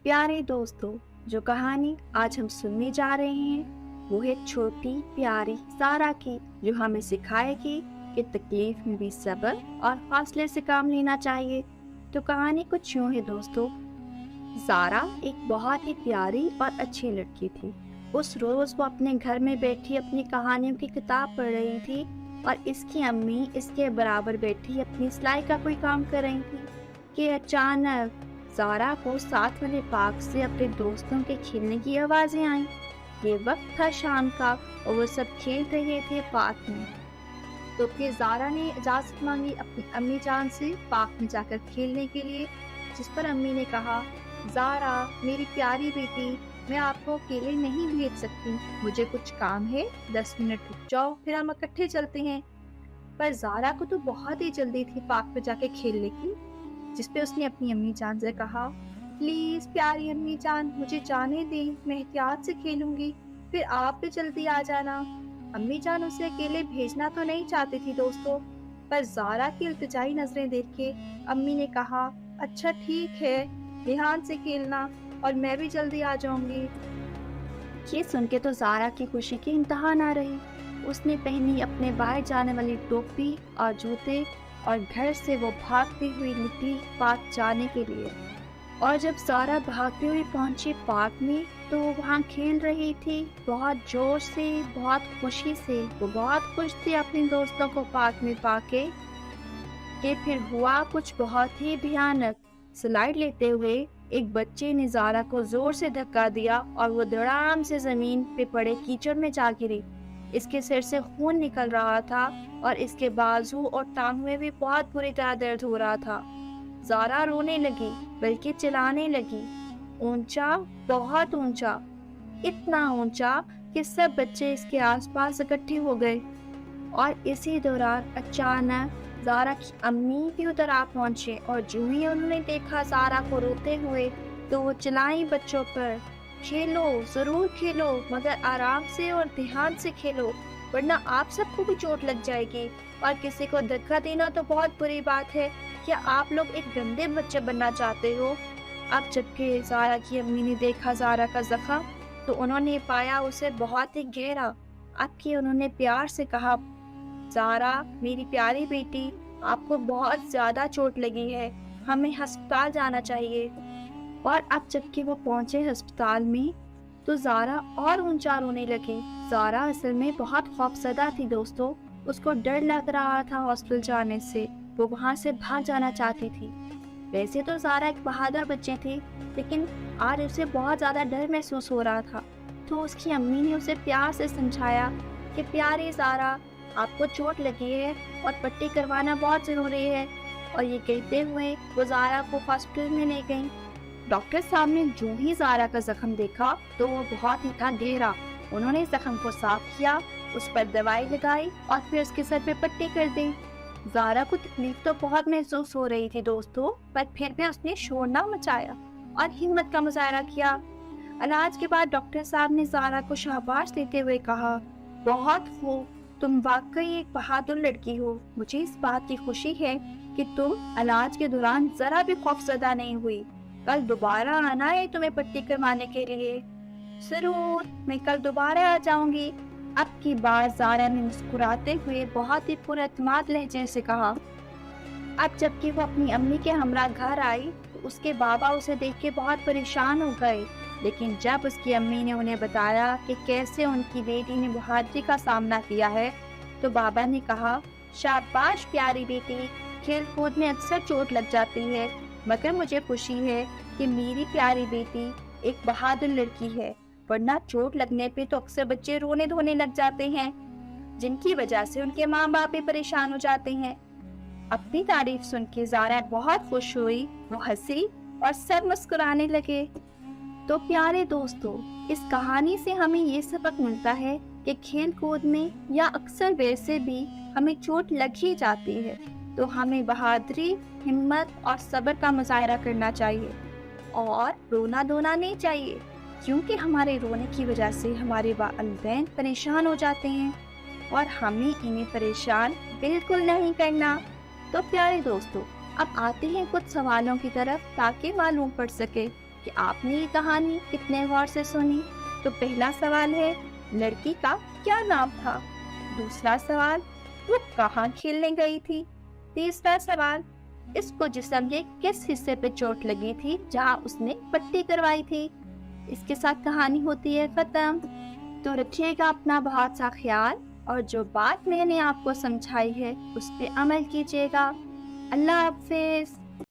प्यारे दोस्तों, जो कहानी आज हम सुनने जा रहे हैं वो है छोटी प्यारी सारा की, जो हमें सिखाएगी कि तकलीफ में भी सब्र और हौसले से काम लेना चाहिए। तो कहानी कुछ यूं है दोस्तों। सारा एक बहुत ही प्यारी और अच्छी लड़की थी। उस रोज वो अपने घर में बैठी अपनी कहानियों की किताब पढ़ रही थी और इसकी अम्मी इसके बराबर बैठी अपनी सिलाई का कोई काम कर रही थी कि अचानक सारा को साथ वाले पार्क से अपने दोस्तों के खेलने की आवाजें आईं। ये वक्त था शाम का और वो सब खेल रहे थे पार्क में। तो फिर जारा ने इजाजत मांगी अपनी अम्मी जान से पार्क में जाकर खेलने के लिए, जिस पर अम्मी ने कहा, जारा मेरी प्यारी बेटी, मैं आपको अकेले नहीं भेज सकती, मुझे कुछ काम है, 10 मिनट रुक जाओ फिर हम इकट्ठे चलते हैं। पर जारा को तो बहुत ही जल्दी थी पार्क में जाके खेलने की, जिसपे उसने अपनी अम्मी जान से कहा, प्लीज प्यारी अम्मी जान मुझे जाने दें, मैं एहतियात से खेलूंगी, फिर आप भी जल्दी आ जाना। अम्मी जान उसे अकेले भेजना तो नहीं चाहती थी दोस्तों, पर जारा की इल्तिजाई नजरें देख के अम्मी ने कहा, अच्छा ठीक है, ध्यान से खेलना और मैं भी जल्दी आ जाऊंगी। ये सुन के तो जारा की खुशी की इंतहा ना रही। उसने पहनी अपने बाहर जाने वाली टोपी और जूते और घर से वो भागती हुई निकली पार्क जाने के लिए। और जब सारा भागती हुई पहुंची पार्क में तो वो वहाँ खेल रही थी बहुत जोर से, बहुत खुशी से। वो बहुत खुश थी अपने दोस्तों को पार्क में पाके। कि फिर हुआ कुछ बहुत ही भयानक। स्लाइड लेते हुए एक बच्चे ने जारा को जोर से धक्का दिया और वो धड़ाम से जमीन पे पड़े कीचड़ में जा गिरी। इसके सिर से खून निकल रहा था और इसके बाजू और टांग में भी बहुत बुरी तरह दर्द हो रहा था। जारा रोने लगी, बल्कि चिल्लाने लगी, ऊंचा, बहुत ऊंचा, इतना ऊंचा कि सब बच्चे इसके आसपास इकट्ठे हो गए। और इसी दौरान अचानक जारा की अम्मी भी उधर आ पहुंचे और जो ही उन्होंने देखा जारा को रोते हुए तो वो चिल्लाई बच्चों पर, खेलो, जरूर खेलो, मगर आराम से और ध्यान से खेलो, वरना आप सबको भी चोट लग जाएगी और किसी को धक्का देना तो बहुत बुरी बात है। क्या आप लोग एक गंदे बच्चे बनना चाहते हो? अब जबकि जारा की अम्मी ने देखा जारा का जख्म तो उन्होंने पाया उसे बहुत ही गहरा। अब कि उन्होंने प्यार से कहा, जारा मेरी प्यारी बेटी, आपको बहुत ज्यादा चोट लगी है, हमें अस्पताल जाना चाहिए। और अब जबकि वो पहुंचे अस्पताल में तो जारा और ऊंचा रोने लगी। जारा असल में बहुत खौफजदा थी दोस्तों। उसको डर लग रहा था हॉस्पिटल जाने से। वो वहां से भाग जाना चाहती थी। वैसे तो जारा एक बहादुर बच्ची थी, लेकिन आज उसे बहुत ज्यादा डर महसूस हो रहा था। तो उसकी अम्मी ने उसे प्यार से समझाया कि प्यारी जारा, आपको चोट लगी है और पट्टी करवाना बहुत जरूरी है। और ये कहते हुए वो जारा को हॉस्पिटल में ले गई। डॉक्टर साहब ने जो ही जारा का जख्म देखा तो वो बहुत ही था गहरा। उन्होंने जख्म को साफ किया, उस पर दवाई लगाई और फिर उसके सर पे पट्टी कर दी। जारा को तकलीफ तो बहुत महसूस हो रही थी दोस्तों, पर फिर भी उसने शोर ना मचाया और हिम्मत का मुजाहरा किया। इलाज के बाद डॉक्टर साहब ने जारा को शाबाश देते हुए कहा, बहुत खूब, तुम वाकई एक बहादुर लड़की हो। मुझे इस बात की खुशी है कि तुम इलाज के दौरान जरा भी खौफजदा नहीं हुई। कल दोबारा आना है तुम्हें पट्टी करवाने के लिए? जरूर, मैं कल दोबारा आ जाऊंगी। अब की बार जारा ने मुस्कुराते हुए बहुत ही पुरअतमाद लहजे से कहा। अब जबकि वो अपनी अम्मी के हमरा घर आई तो उसके बाबा उसे देख के बहुत परेशान हो गए। लेकिन जब उसकी अम्मी ने उन्हें बताया कि कैसे उनकी बेटी ने बहादुरी का सामना किया है तो बाबा ने कहा, शाबाश प्यारी बेटी, खेल कूद में अक्सर चोट लग जाती है, मगर मुझे खुशी है कि मेरी प्यारी बेटी एक बहादुर लड़की है, वरना चोट लगने पे तो अक्सर बच्चे रोने धोने लग जाते हैं, जिनकी वजह से उनके माँ बाप भी परेशान हो जाते हैं। अपनी तारीफ सुन के जारा बहुत खुश हुई, वो हंसी और सब मुस्कुराने लगे। तो प्यारे दोस्तों, इस कहानी से हमें ये सबक मिलता है कि खेल कूद में या अक्सर वैसे भी हमें चोट लग ही जाती है, तो हमें बहादुरी, हिम्मत और सब्र का मुजाहरा करना चाहिए और रोना धोना नहीं चाहिए, क्योंकि हमारे रोने की वजह से हमारे वालिदैन परेशान हो जाते हैं और हमें इन्हें परेशान बिल्कुल नहीं करना। तो प्यारे दोस्तों, अब आते हैं कुछ सवालों की तरफ ताकि मालूम पड़ सके کہ آپ نے یہ کہانی کتنے غور سے سنی۔ تو پہلا سوال ہے لڑکی کا کیا نام تھا؟ دوسرا سوال وہ کہاں کھیلنے گئی تھی؟ تیسرا سوال اس کو جسم کے کس حصے پہ چوٹ لگی تھی جہاں اس نے پٹی کروائی تھی؟ اس کے ساتھ کہانی ہوتی ہے ختم۔ تو رکھیے گا اپنا بہت سا خیال، اور جو بات میں نے آپ کو سمجھائی ہے اس پہ عمل کیجیے گا۔ اللہ حافظ۔